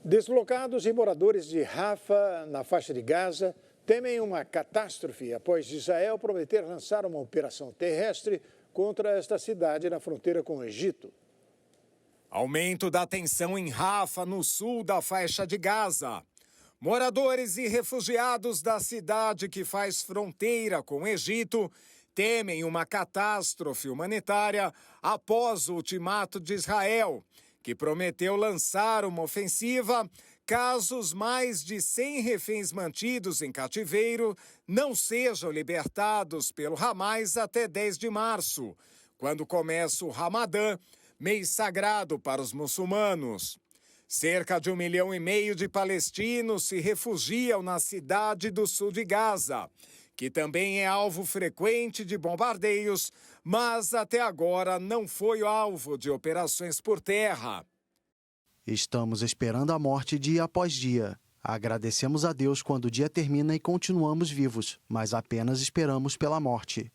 Deslocados e moradores de Rafah, na faixa de Gaza, temem uma catástrofe após Israel prometer lançar uma operação terrestre contra esta cidade na fronteira com o Egito. Aumento da tensão em Rafah, no sul da faixa de Gaza. Moradores e refugiados da cidade que faz fronteira com o Egito temem uma catástrofe humanitária após o ultimato de Israel, que prometeu lançar uma ofensiva caso os mais de 100 reféns mantidos em cativeiro não sejam libertados pelo Hamas até 10 de março, quando começa o Ramadã, mês sagrado para os muçulmanos. Cerca de 1,5 milhão de palestinos se refugiam na cidade do sul de Gaza, que também é alvo frequente de bombardeios, mas até agora não foi alvo de operações por terra. Estamos esperando a morte dia após dia. Agradecemos a Deus quando o dia termina e continuamos vivos, mas apenas esperamos pela morte.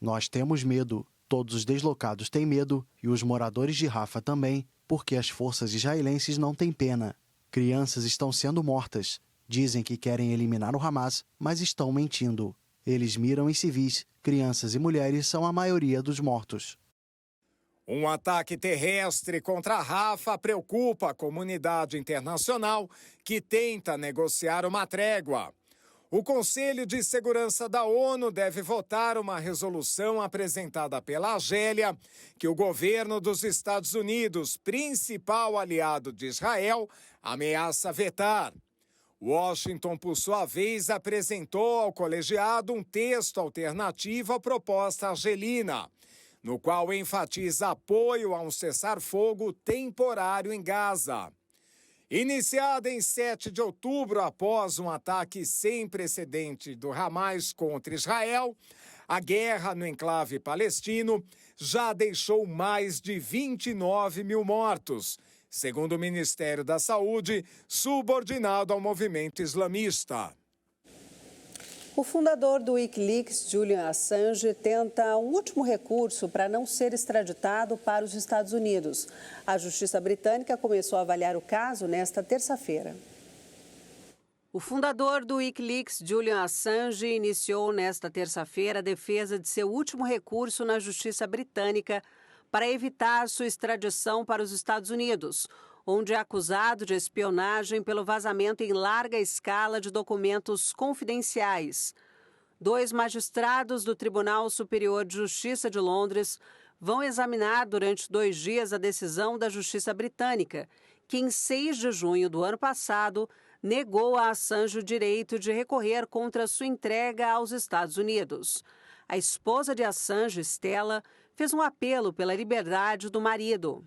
Nós temos medo, todos os deslocados têm medo e os moradores de Rafah também, porque as forças israelenses não têm pena. Crianças estão sendo mortas. Dizem que querem eliminar o Hamas, mas estão mentindo. Eles miram em civis, crianças e mulheres são a maioria dos mortos. Um ataque terrestre contra Rafah preocupa a comunidade internacional que tenta negociar uma trégua. O Conselho de Segurança da ONU deve votar uma resolução apresentada pela Argélia que o governo dos Estados Unidos, principal aliado de Israel, ameaça vetar. Washington, por sua vez, apresentou ao colegiado um texto alternativo à proposta argelina, no qual enfatiza apoio a um cessar-fogo temporário em Gaza. Iniciada em 7 de outubro após um ataque sem precedente do Hamas contra Israel, a guerra no enclave palestino já deixou mais de 29 mil mortos, segundo o Ministério da Saúde, subordinado ao movimento islamista. O fundador do Wikileaks, Julian Assange, tenta um último recurso para não ser extraditado para os Estados Unidos. A Justiça Britânica começou a avaliar o caso nesta terça-feira. O fundador do Wikileaks, Julian Assange, iniciou nesta terça-feira a defesa de seu último recurso na Justiça Britânica para evitar sua extradição para os Estados Unidos, onde é acusado de espionagem pelo vazamento em larga escala de documentos confidenciais. 2 magistrados do Tribunal Superior de Justiça de Londres vão examinar durante 2 dias a decisão da Justiça Britânica, que em 6 de junho do ano passado negou a Assange o direito de recorrer contra sua entrega aos Estados Unidos. A esposa de Assange, Stella, fez um apelo pela liberdade do marido.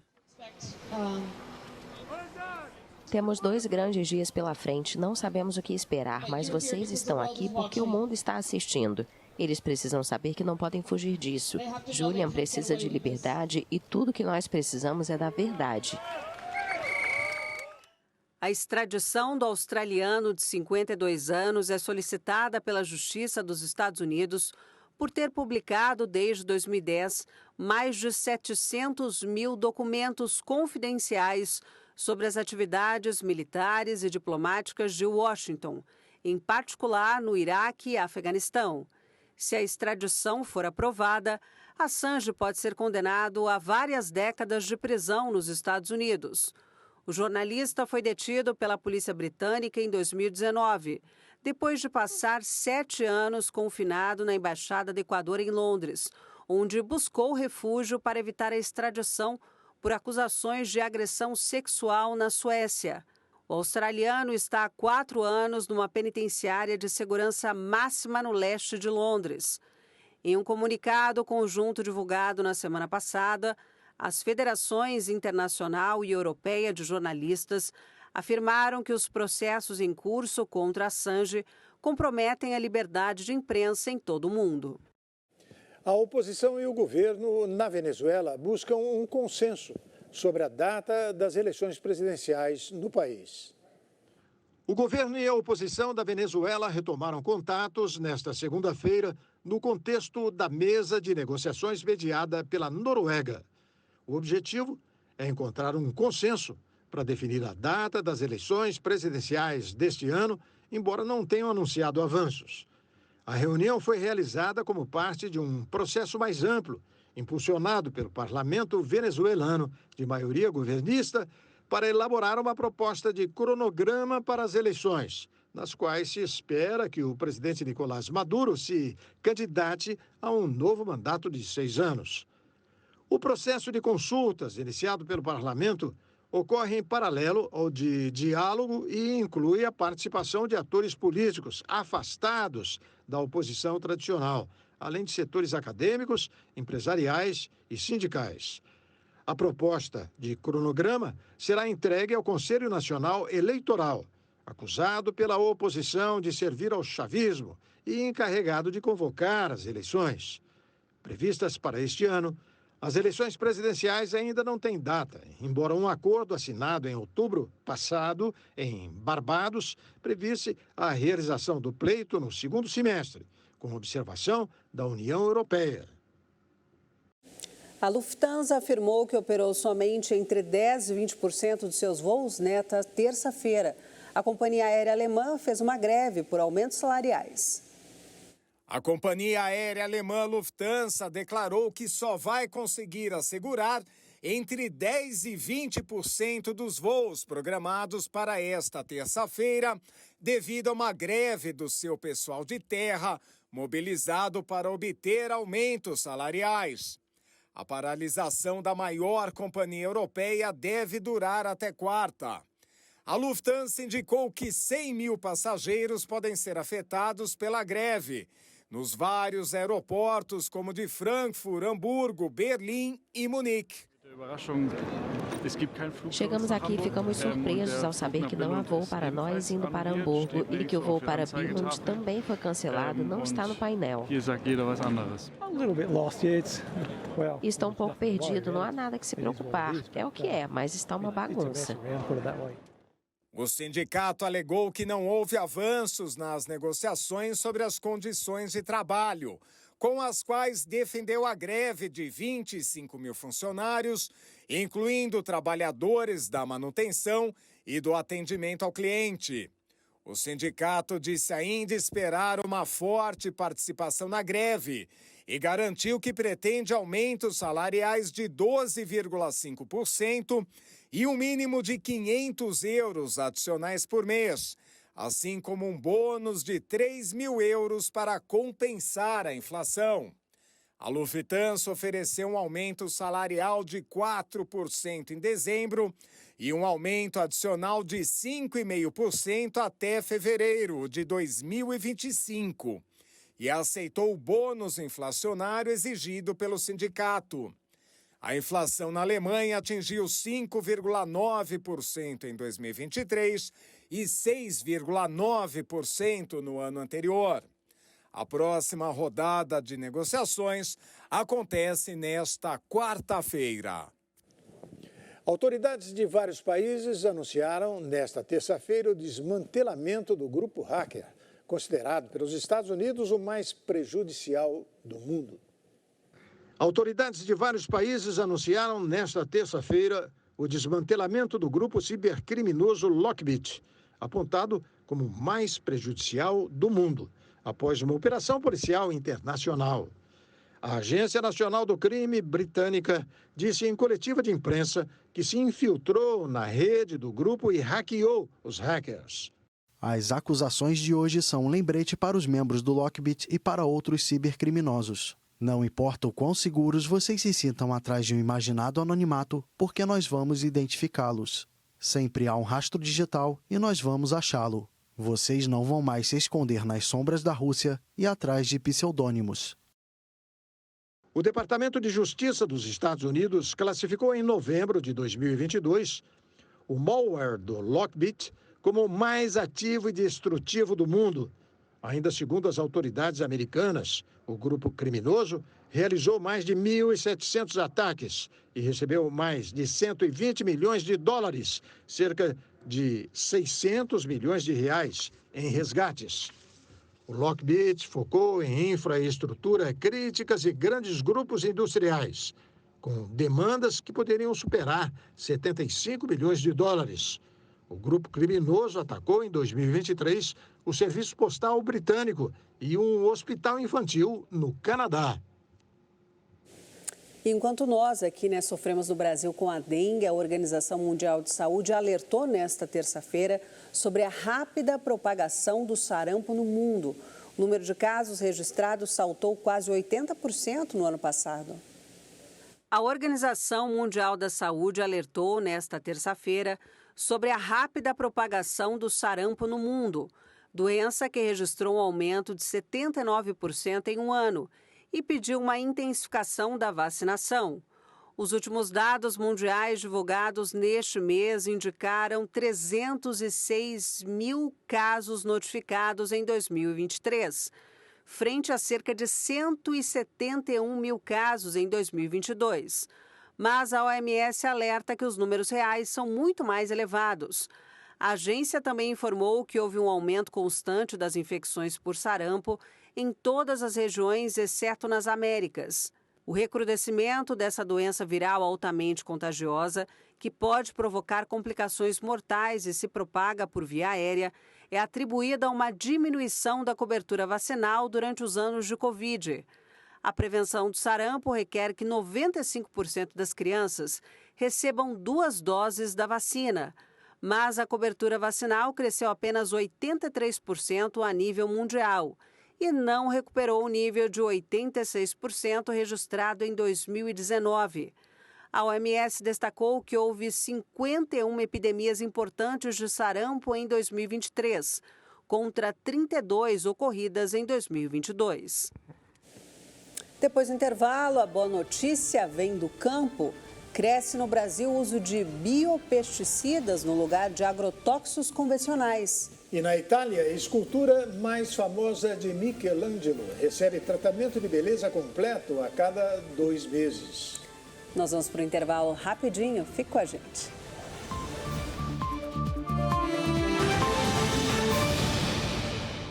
Temos 2 grandes dias pela frente, não sabemos o que esperar, mas vocês estão aqui porque o mundo está assistindo. Eles precisam saber que não podem fugir disso. Julian precisa de liberdade e tudo que nós precisamos é da verdade. A extradição do australiano de 52 anos é solicitada pela Justiça dos Estados Unidos por ter publicado desde 2010 mais de 700 mil documentos confidenciais sobre as atividades militares e diplomáticas de Washington, em particular no Iraque e Afeganistão. Se a extradição for aprovada, Assange pode ser condenado a várias décadas de prisão nos Estados Unidos. O jornalista foi detido pela polícia britânica em 2019, depois de passar 7 anos confinado na Embaixada do Equador em Londres, onde buscou refúgio para evitar a extradição por acusações de agressão sexual na Suécia. O australiano está há 4 anos numa penitenciária de segurança máxima no leste de Londres. Em um comunicado conjunto divulgado na semana passada, as federações internacional e europeia de jornalistas afirmaram que os processos em curso contra Assange comprometem a liberdade de imprensa em todo o mundo. A oposição e o governo na Venezuela buscam um consenso sobre a data das eleições presidenciais no país. O governo e a oposição da Venezuela retomaram contatos nesta segunda-feira no contexto da mesa de negociações mediada pela Noruega. O objetivo é encontrar um consenso para definir a data das eleições presidenciais deste ano, embora não tenham anunciado avanços. A reunião foi realizada como parte de um processo mais amplo, impulsionado pelo parlamento venezuelano, de maioria governista, para elaborar uma proposta de cronograma para as eleições, nas quais se espera que o presidente Nicolás Maduro se candidate a um novo mandato de 6 anos. O processo de consultas, iniciado pelo parlamento, ocorre em paralelo ao de diálogo e inclui a participação de atores políticos afastados da oposição tradicional, além de setores acadêmicos, empresariais e sindicais. A proposta de cronograma será entregue ao Conselho Nacional Eleitoral, acusado pela oposição de servir ao chavismo e encarregado de convocar as eleições. Previstas para este ano, as eleições presidenciais ainda não têm data, embora um acordo assinado em outubro passado, em Barbados, previsse a realização do pleito no segundo semestre, com observação da União Europeia. A Lufthansa afirmou que operou somente entre 10% e 20% de seus voos nesta terça-feira. A companhia aérea alemã fez uma greve por aumentos salariais. A companhia aérea alemã Lufthansa declarou que só vai conseguir assegurar entre 10% e 20% dos voos programados para esta terça-feira, devido a uma greve do seu pessoal de terra, mobilizado para obter aumentos salariais. A paralisação da maior companhia europeia deve durar até quarta. A Lufthansa indicou que 100 mil passageiros podem ser afetados pela greve, nos vários aeroportos como de Frankfurt, Hamburgo, Berlim e Munique. Chegamos aqui e ficamos surpresos ao saber que não há voo para nós indo para Hamburgo e que o voo para Billund também foi cancelado, não está no painel. Está um pouco perdido, não há nada que se preocupar. É o que é, mas está uma bagunça. O sindicato alegou que não houve avanços nas negociações sobre as condições de trabalho, com as quais defendeu a greve de 25 mil funcionários, incluindo trabalhadores da manutenção e do atendimento ao cliente. O sindicato disse ainda esperar uma forte participação na greve e garantiu que pretende aumentos salariais de 12,5% e um mínimo de 500 euros adicionais por mês, assim como um bônus de 3 mil euros para compensar a inflação. A Lufthansa ofereceu um aumento salarial de 4% em dezembro e um aumento adicional de 5,5% até fevereiro de 2025. E aceitou o bônus inflacionário exigido pelo sindicato. A inflação na Alemanha atingiu 5,9% em 2023 e 6,9% no ano anterior. A próxima rodada de negociações acontece nesta quarta-feira. Autoridades de vários países anunciaram nesta terça-feira o desmantelamento do grupo hacker, considerado pelos Estados Unidos o mais prejudicial do mundo. Autoridades de vários países anunciaram nesta terça-feira o desmantelamento do grupo cibercriminoso Lockbit, apontado como o mais prejudicial do mundo, após uma operação policial internacional. A Agência Nacional do Crime britânica disse em coletiva de imprensa que se infiltrou na rede do grupo e hackeou os hackers. As acusações de hoje são um lembrete para os membros do Lockbit e para outros cibercriminosos. Não importa o quão seguros vocês se sintam atrás de um imaginado anonimato, porque nós vamos identificá-los. Sempre há um rastro digital e nós vamos achá-lo. Vocês não vão mais se esconder nas sombras da Rússia e atrás de pseudônimos. O Departamento de Justiça dos Estados Unidos classificou em novembro de 2022 o malware do Lockbit como o mais ativo e destrutivo do mundo. Ainda segundo as autoridades americanas, o grupo criminoso realizou mais de 1.700 ataques e recebeu mais de 120 milhões de dólares, cerca de 600 milhões de reais, em resgates. O Lockbit focou em infraestrutura críticas e grandes grupos industriais. com demandas que poderiam superar 75 bilhões de dólares. O grupo criminoso atacou em 2023 o Serviço Postal Britânico e um hospital infantil no Canadá. Enquanto nós aqui sofremos no Brasil com a dengue, a Organização Mundial de Saúde alertou nesta terça-feira sobre a rápida propagação do sarampo no mundo. O número de casos registrados saltou quase 80% no ano passado. A Organização Mundial da Saúde alertou nesta terça-feira sobre a rápida propagação do sarampo no mundo, doença que registrou um aumento de 79% em um ano, e pediu uma intensificação da vacinação. Os últimos dados mundiais divulgados neste mês indicaram 306 mil casos notificados em 2023, frente a cerca de 171 mil casos em 2022. Mas a OMS alerta que os números reais são muito mais elevados. A agência também informou que houve um aumento constante das infecções por sarampo em todas as regiões, exceto nas Américas. O recrudescimento dessa doença viral altamente contagiosa, que pode provocar complicações mortais e se propaga por via aérea, é atribuída a uma diminuição da cobertura vacinal durante os anos de Covid. A prevenção do sarampo requer que 95% das crianças recebam 2 doses da vacina, mas a cobertura vacinal cresceu apenas 83% a nível mundial e não recuperou o nível de 86% registrado em 2019. A OMS destacou que houve 51 epidemias importantes de sarampo em 2023, contra 32 ocorridas em 2022. Depois do intervalo, a boa notícia vem do campo. Cresce no Brasil o uso de biopesticidas no lugar de agrotóxicos convencionais. E na Itália, a escultura mais famosa de Michelangelo recebe tratamento de beleza completo a cada 2 meses. Nós vamos para o intervalo rapidinho, fique com a gente.